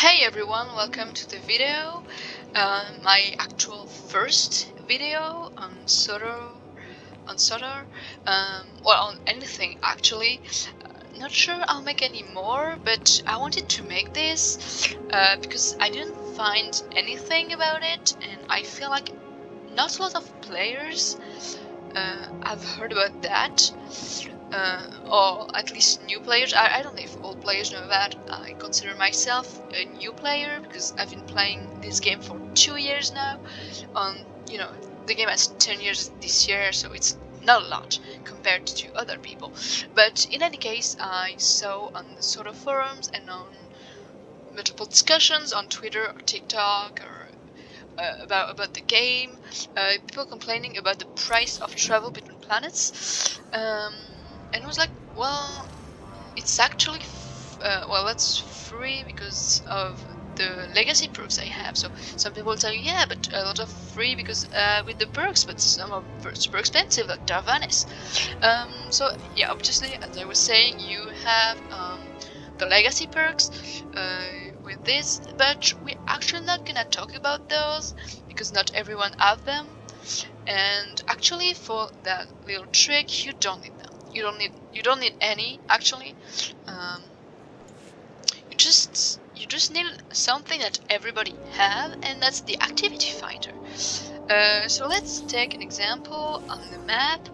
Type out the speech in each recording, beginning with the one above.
Hey everyone, welcome to the video. My actual first video on SWTOR. Well, on anything actually. Not sure I'll make any more, but I wanted to make this because I didn't find anything about it, and I feel like not a lot of players have heard about that. Or at least new players. I don't know if all players know that. I consider myself a new player because I've been playing this game for 2 years now. The game has 10 years this year, so it's not a lot compared to other people. But in any case, I saw on the SWTOR forums and on multiple discussions on Twitter or TikTok or about the game, people complaining about the price of travel between planets. And it was like, well, it's actually it's free because of the legacy perks I have. So some people tell you, yeah, but a lot of free because with the perks, but some are super expensive, like Darvanis. So yeah, obviously, as I was saying, you have the legacy perks with this, but we're actually not gonna talk about those because not everyone have them. And actually, for that little trick, you don't need them. You don't need any actually. You just need something that everybody have, and that's the activity finder. So let's take an example on the map.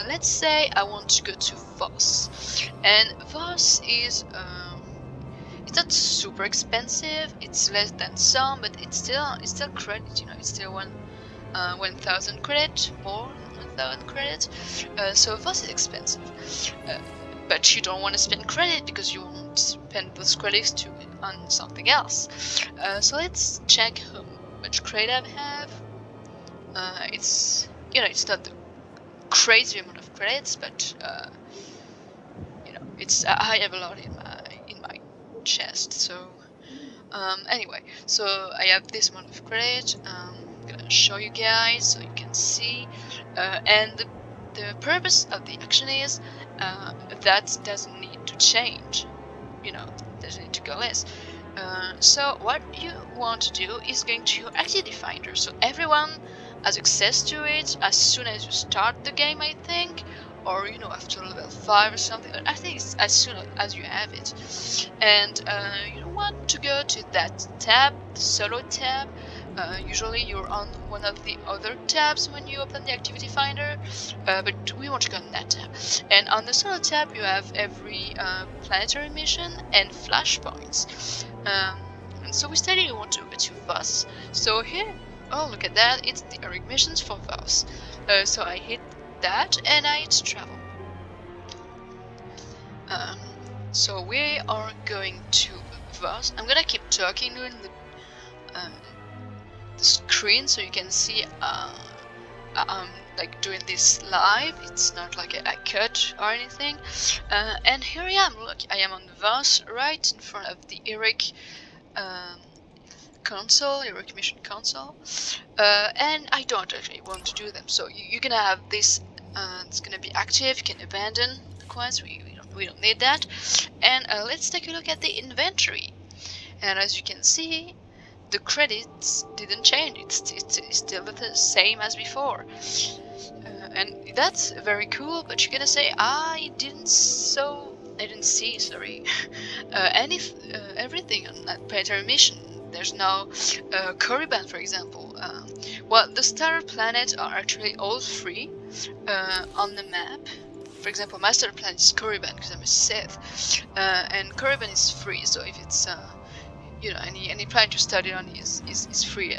Let's say I want to go to Voss, and Voss is it's not super expensive. It's less than some, but it's still credit. You know, it's still 1,000 credit, more than 1,000 credit. So Voss is expensive, but you don't want to spend credit because you won't spend those credits on something else. So let's check how much credit I have. It's not the crazy amount of credits, but I have a lot in my chest. So anyway, so I have this amount of credit. I'm gonna show you guys so you can see, and the purpose of the action is that doesn't need to change. Doesn't need to go less. So what you want to do is going to your activity finder. So everyone has access to it as soon as you start the game, I think, or after level 5 or something. But I think it's as soon as you have it. And you want to go to that tab, the solo tab. Usually you're on one of the other tabs when you open the activity finder, but we want to go on that tab. And on the solo tab you have every planetary mission and flashpoints. And so we study you want to go to Voss. So here, oh look at that, it's the Eric missions for Voss. So I hit that and I hit travel. So we are going to Voss. I'm gonna keep talking in the screen so you can see I'm like doing this live. It's not like a cut or anything. And here I am. Look, I am on Voss, right in front of the Eric console, Eric mission console, and I don't actually want to do them. So you're gonna have this. It's gonna be active. You can abandon the quest. We don't need that. And let's take a look at the inventory. And as you can see, the credits didn't change. It's still the same as before, and that's very cool. But you're gonna say, I didn't see, sorry, everything on that planetary mission. There's no Korriban, for example. Well, the star planets are actually all free on the map. For example, my star planet is Korriban because I'm a Sith, and Korriban is free. So if it's any planet you study on is free.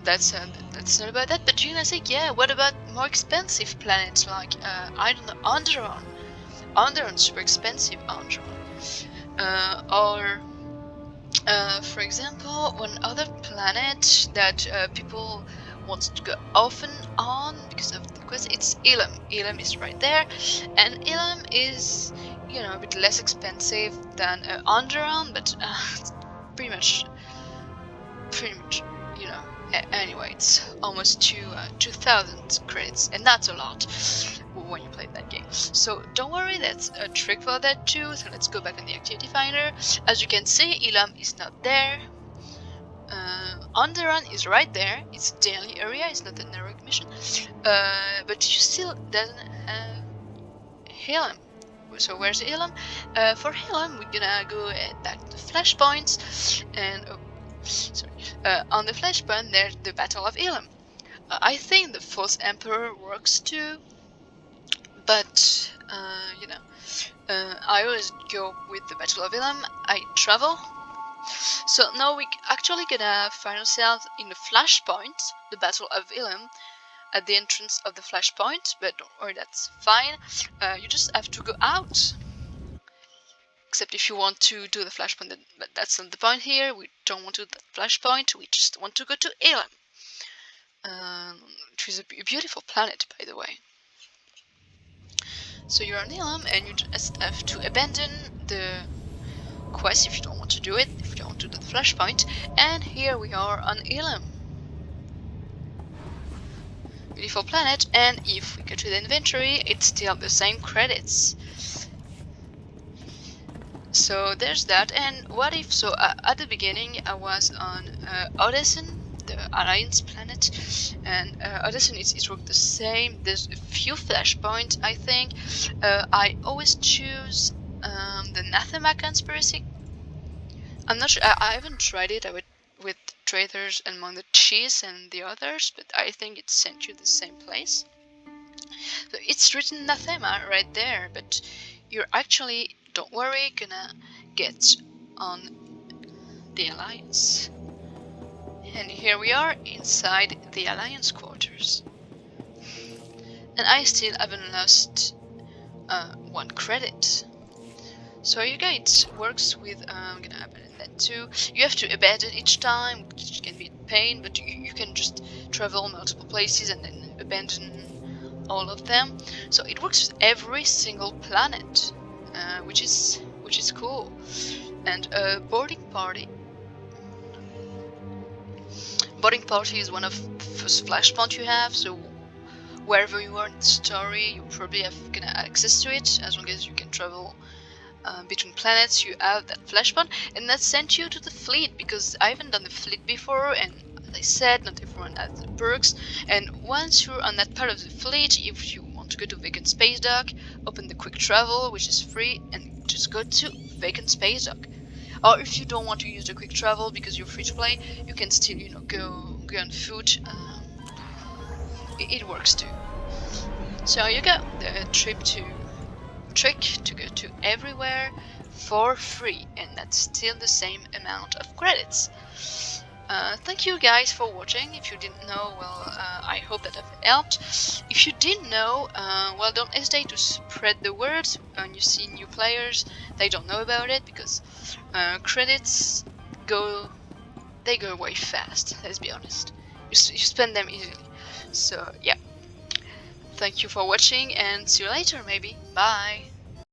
That's not about that. But you're gonna say, yeah, what about more expensive planets like I don't know, Onderon? Onderon's super expensive, Onderon. Or for example, one other planet that people want to go often on because of the quest, it's Ilum. Ilum is right there, and Ilum is a bit less expensive than Onderon, but it's pretty much Anyway, it's almost 2,000 credits, and that's a lot when you play that game. So don't worry, that's a trick for that too. So let's go back on the activity finder. As you can see, Elam is not there. On the Run is right there. It's a daily area, it's not an heroic mission. But you still doesn't have Elam. So where's Elam? For Elam, we're gonna go back to the flashpoints, and on the flashpoint there's the Battle of Elam. I think the Fourth Emperor works too, but I always go with the Battle of Elam. I travel. So now we actually gonna find ourselves in the flashpoint, the Battle of Elam, at the entrance of the flashpoint, but don't worry, that's fine. You just have to go out. Except if you want to do the flashpoint, but that's not the point here. We don't want to do the flashpoint, we just want to go to Elam. Which is a beautiful planet, by the way. So you're on Elam, and you just have to abandon the quest if you don't want to do it, if you don't want to do the flashpoint. And here we are on Elam. Beautiful planet, and if we go to the inventory, it's still the same credits. So there's that. And what if, so at the beginning I was on Odessen, the Alliance planet, and Odessen is worked the same. There's a few flashpoints, I think. I always choose the Nathema conspiracy. I'm not sure, I haven't tried it with traitors among the cheese and the others, but I think it sent you the same place. So it's written Nathema right there, but you're actually, don't worry, gonna get on the Alliance. And here we are inside the Alliance quarters. And I still haven't lost 1 credit. So you guys, it works with, I'm gonna abandon that too. You have to abandon each time, which can be a pain, but you can just travel multiple places and then abandon all of them. So it works with every single planet, which is cool. And boarding party. Boarding party is one of the first flashpoints you have, so wherever you are in the story, you probably have gonna access to it. As long as you can travel between planets, you have that flashpoint, and that sent you to the fleet, because I haven't done the fleet before, and as I said, not everyone has the perks. And once you're on that part of the fleet, if you want to go to Vacant Space Dock, open the quick travel, which is free, and just go to Vacant Space Dock. Or if you don't want to use the quick travel because you're free to play, you can still, go on foot. It works too. So you go, the trick to go to everywhere for free, and that's still the same amount of credits. Thank you guys for watching. If you didn't know, well, I hope that I've helped. If you didn't know, well, don't hesitate to spread the word when you see new players. They don't know about it, because credits go way fast, let's be honest. You spend them easily. So yeah, thank you for watching, and see you later maybe. Bye.